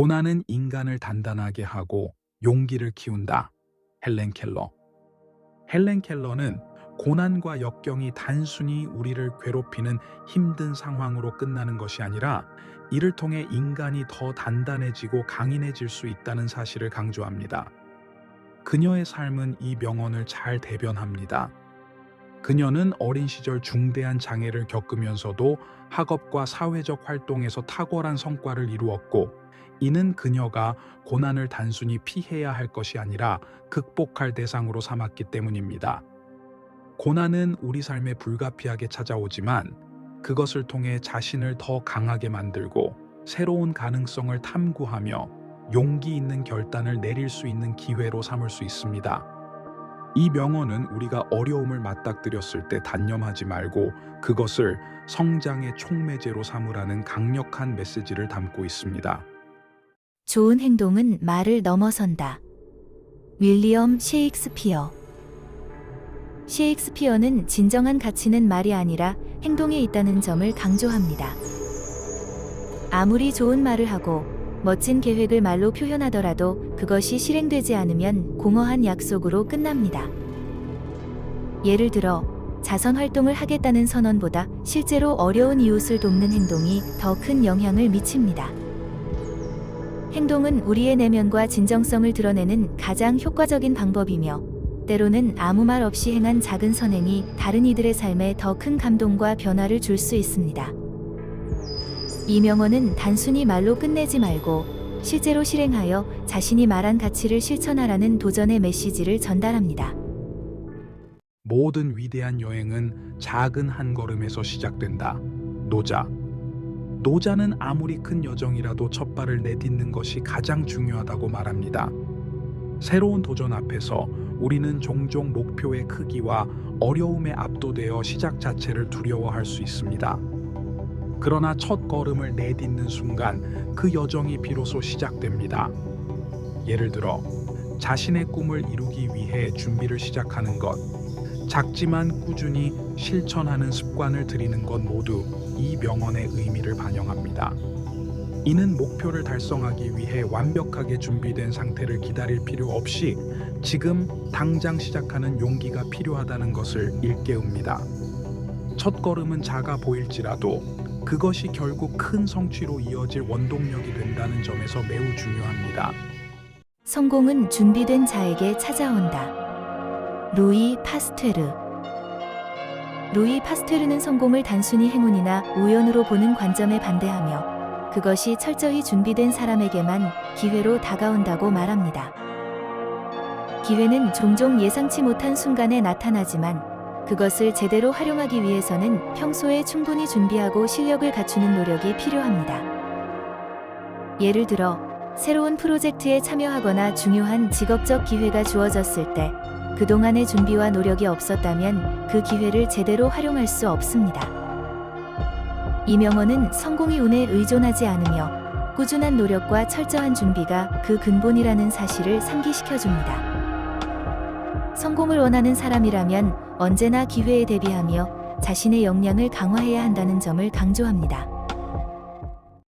고난은 인간을 단단하게 하고 용기를 키운다. 헬렌 켈러. 헬렌 켈러는 고난과 역경이 단순히 우리를 괴롭히는 힘든 상황으로 끝나는 것이 아니라 이를 통해 인간이 더 단단해지고 강인해질 수 있다는 사실을 강조합니다. 그녀의 삶은 이 명언을 잘 대변합니다. 그녀는 어린 시절 중대한 장애를 겪으면서도 학업과 사회적 활동에서 탁월한 성과를 이루었고, 이는 그녀가 고난을 단순히 피해야 할 것이 아니라 극복할 대상으로 삼았기 때문입니다. 고난은 우리 삶에 불가피하게 찾아오지만 그것을 통해 자신을 더 강하게 만들고 새로운 가능성을 탐구하며 용기 있는 결단을 내릴 수 있는 기회로 삼을 수 있습니다. 이 명언은 우리가 어려움을 맞닥뜨렸을 때 단념하지 말고 그것을 성장의 촉매제로 삼으라는 강력한 메시지를 담고 있습니다. 좋은 행동은 말을 넘어선다. 윌리엄 셰익스피어. 셰익스피어는 진정한 가치는 말이 아니라 행동에 있다는 점을 강조합니다. 아무리 좋은 말을 하고 멋진 계획을 말로 표현하더라도 그것이 실행되지 않으면 공허한 약속으로 끝납니다. 예를 들어, 자선 활동을 하겠다는 선언보다 실제로 어려운 이웃을 돕는 행동이 더 큰 영향을 미칩니다. 행동은 우리의 내면과 진정성을 드러내는 가장 효과적인 방법이며, 때로는 아무 말 없이 행한 작은 선행이 다른 이들의 삶에 더 큰 감동과 변화를 줄 수 있습니다. 이 명언은 단순히 말로 끝내지 말고 실제로 실행하여 자신이 말한 가치를 실천하라는 도전의 메시지를 전달합니다. 모든 위대한 여행은 작은 한 걸음에서 시작된다. 노자. 노자는 아무리 큰 여정이라도 첫 발을 내딛는 것이 가장 중요하다고 말합니다. 새로운 도전 앞에서 우리는 종종 목표의 크기와 어려움에 압도되어 시작 자체를 두려워할 수 있습니다. 그러나 첫 걸음을 내딛는 순간 그 여정이 비로소 시작됩니다. 예를 들어, 자신의 꿈을 이루기 위해 준비를 시작하는 것, 작지만 꾸준히 실천하는 습관을 들이는 것 모두 이 명언의 의미를 반영합니다. 이는 목표를 달성하기 위해 완벽하게 준비된 상태를 기다릴 필요 없이 지금 당장 시작하는 용기가 필요하다는 것을 일깨웁니다. 첫 걸음은 작아 보일지라도 그것이 결국 큰 성취로 이어질 원동력이 된다는 점에서 매우 중요합니다. 성공은 준비된 자에게 찾아온다. 루이 파스테르. 루이 파스테르는 성공을 단순히 행운이나 우연으로 보는 관점에 반대하며 그것이 철저히 준비된 사람에게만 기회로 다가온다고 말합니다. 기회는 종종 예상치 못한 순간에 나타나지만 그것을 제대로 활용하기 위해서는 평소에 충분히 준비하고 실력을 갖추는 노력이 필요합니다. 예를 들어, 새로운 프로젝트에 참여하거나 중요한 직업적 기회가 주어졌을 때 그동안의 준비와 노력이 없었다면 그 기회를 제대로 활용할 수 없습니다. 이 명언은 성공이 운에 의존하지 않으며 꾸준한 노력과 철저한 준비가 그 근본이라는 사실을 상기시켜줍니다. 성공을 원하는 사람이라면 언제나 기회에 대비하며 자신의 역량을 강화해야 한다는 점을 강조합니다.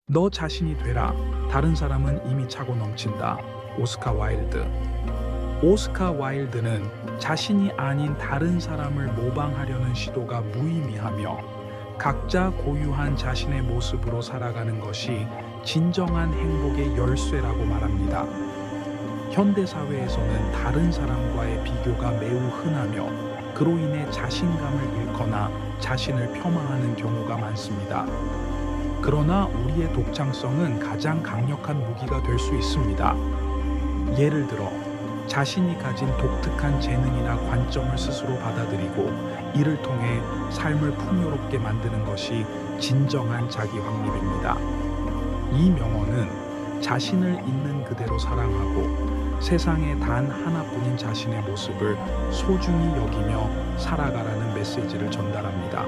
너 자신이 되라. 다른 사람은 이미 차고 넘친다. 오스카 와일드. 오스카 와일드는 자신이 아닌 다른 사람을 모방하려는 시도가 무의미하며 각자 고유한 자신의 모습으로 살아가는 것이 진정한 행복의 열쇠라고 말합니다. 현대 사회에서는 다른 사람과의 비교가 매우 흔하며 그로 인해 자신감을 잃거나 자신을 폄하하는 경우가 많습니다. 그러나 우리의 독창성은 가장 강력한 무기가 될 수 있습니다. 예를 들어, 자신이 가진 독특한 재능이나 관점을 스스로 받아들이고 이를 통해 삶을 풍요롭게 만드는 것이 진정한 자기 확립입니다. 이 명언은 자신을 있는 그대로 사랑하고 세상에 단 하나뿐인 자신의 모습을 소중히 여기며 살아가라는 메시지를 전달합니다.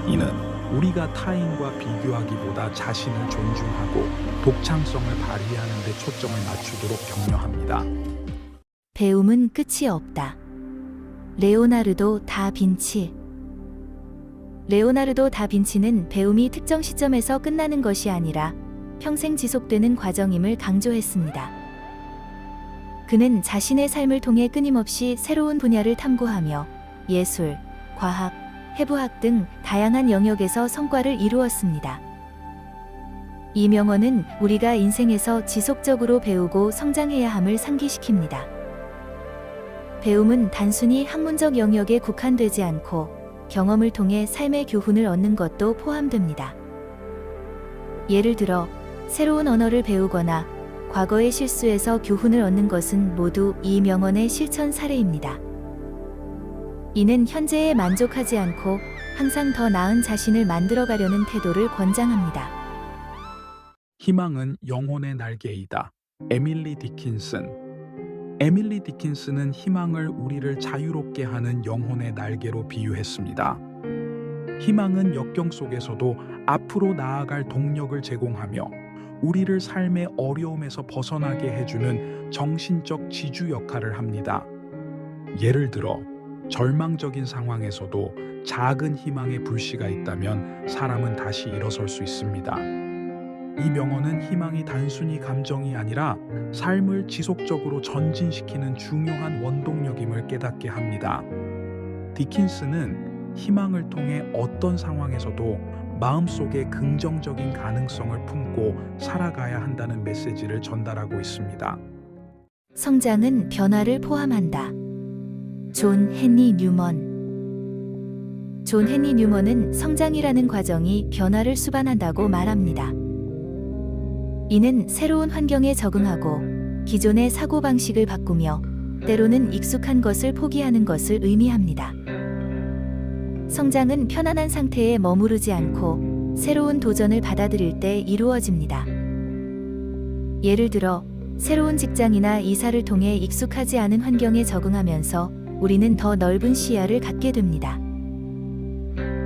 이는 우리가 타인과 비교하기보다 자신을 존중하고 독창성을 발휘하는 데 초점을 맞추도록 격려합니다. 배움은 끝이 없다. 레오나르도 다 빈치. 레오나르도 다 빈치는 배움이 특정 시점에서 끝나는 것이 아니라 평생 지속되는 과정임을 강조했습니다. 그는 자신의 삶을 통해 끊임없이 새로운 분야를 탐구하며 예술, 과학, 해부학 등 다양한 영역에서 성과를 이루었습니다. 이 명언은 우리가 인생에서 지속적으로 배우고 성장해야 함을 상기시킵니다. 배움은 단순히 학문적 영역에 국한되지 않고 경험을 통해 삶의 교훈을 얻는 것도 포함됩니다. 예를 들어, 새로운 언어를 배우거나 과거의 실수에서 교훈을 얻는 것은 모두 이 명언의 실천 사례입니다. 이는 현재에 만족하지 않고 항상 더 나은 자신을 만들어가려는 태도를 권장합니다. 희망은 영혼의 날개이다. 에밀리 디킨슨. 에밀리 디킨슨은 희망을 우리를 자유롭게 하는 영혼의 날개로 비유했습니다. 희망은 역경 속에서도 앞으로 나아갈 동력을 제공하며 우리를 삶의 어려움에서 벗어나게 해주는 정신적 지주 역할을 합니다. 예를 들어 절망적인 상황에서도 작은 희망의 불씨가 있다면 사람은 다시 일어설 수 있습니다. 이 명언은 희망이 단순히 감정이 아니라 삶을 지속적으로 전진시키는 중요한 원동력임을 깨닫게 합니다. 디킨스는 희망을 통해 어떤 상황에서도 마음속에 긍정적인 가능성을 품고 살아가야 한다는 메시지를 전달하고 있습니다. 성장은 변화를 포함한다. 존 헨리 뉴먼. 존 헨리 뉴먼은 성장이라는 과정이 변화를 수반한다고 말합니다. 이는 새로운 환경에 적응하고 기존의 사고방식을 바꾸며 때로는 익숙한 것을 포기하는 것을 의미합니다. 성장은 편안한 상태에 머무르지 않고 새로운 도전을 받아들일 때 이루어집니다. 예를 들어, 새로운 직장이나 이사를 통해 익숙하지 않은 환경에 적응하면서 우리는 더 넓은 시야를 갖게 됩니다.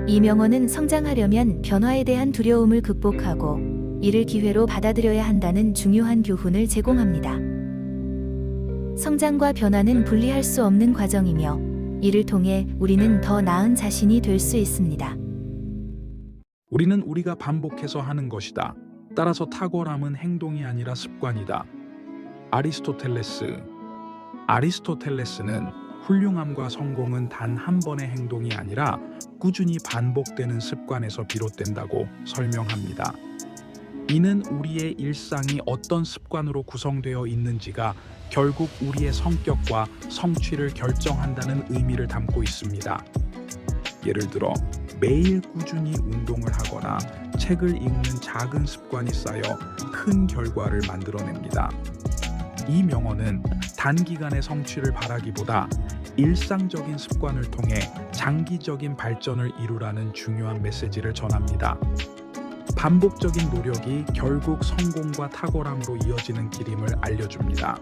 이 명언은 성장하려면 변화에 대한 두려움을 극복하고 이를 기회로 받아들여야 한다는 중요한 교훈을 제공합니다. 성장과 변화는 분리할 수 없는 과정이며 이를 통해 우리는 더 나은 자신이 될 수 있습니다. 우리는 우리가 반복해서 하는 것이다. 따라서 탁월함은 행동이 아니라 습관이다. 아리스토텔레스는 훌륭함과 성공은 단 한 번의 행동이 아니라 꾸준히 반복되는 습관에서 비롯된다고 설명합니다. 이는 우리의 일상이 어떤 습관으로 구성되어 있는지가 결국 우리의 성격과 성취를 결정한다는 의미를 담고 있습니다. 예를 들어 매일 꾸준히 운동을 하거나 책을 읽는 작은 습관이 쌓여 큰 결과를 만들어냅니다. 이 명언은 단기간의 성취를 바라기보다 일상적인 습관을 통해 장기적인 발전을 이루라는 중요한 메시지를 전합니다. 반복적인 노력이 결국 성공과 탁월함으로 이어지는 길임을 알려줍니다.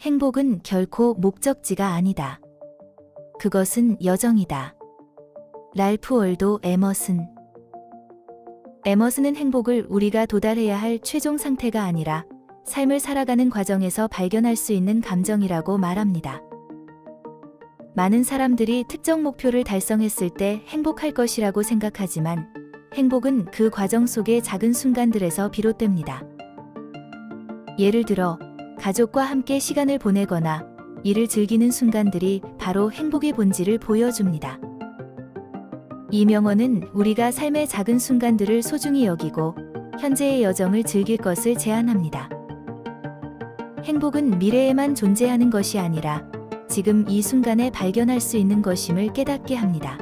행복은 결코 목적지가 아니다. 그것은 여정이다. 랄프 월도 에머슨. 에머슨은 행복을 우리가 도달해야 할 최종 상태가 아니라 삶을 살아가는 과정에서 발견할 수 있는 감정이라고 말합니다. 많은 사람들이 특정 목표를 달성했을 때 행복할 것이라고 생각하지만 행복은 그 과정 속의 작은 순간들에서 비롯됩니다. 예를 들어, 가족과 함께 시간을 보내거나 이를 즐기는 순간들이 바로 행복의 본질을 보여줍니다. 이 명언은 우리가 삶의 작은 순간들을 소중히 여기고 현재의 여정을 즐길 것을 제안합니다. 행복은 미래에만 존재하는 것이 아니라 지금 이 순간에 발견할 수 있는 것임을 깨닫게 합니다.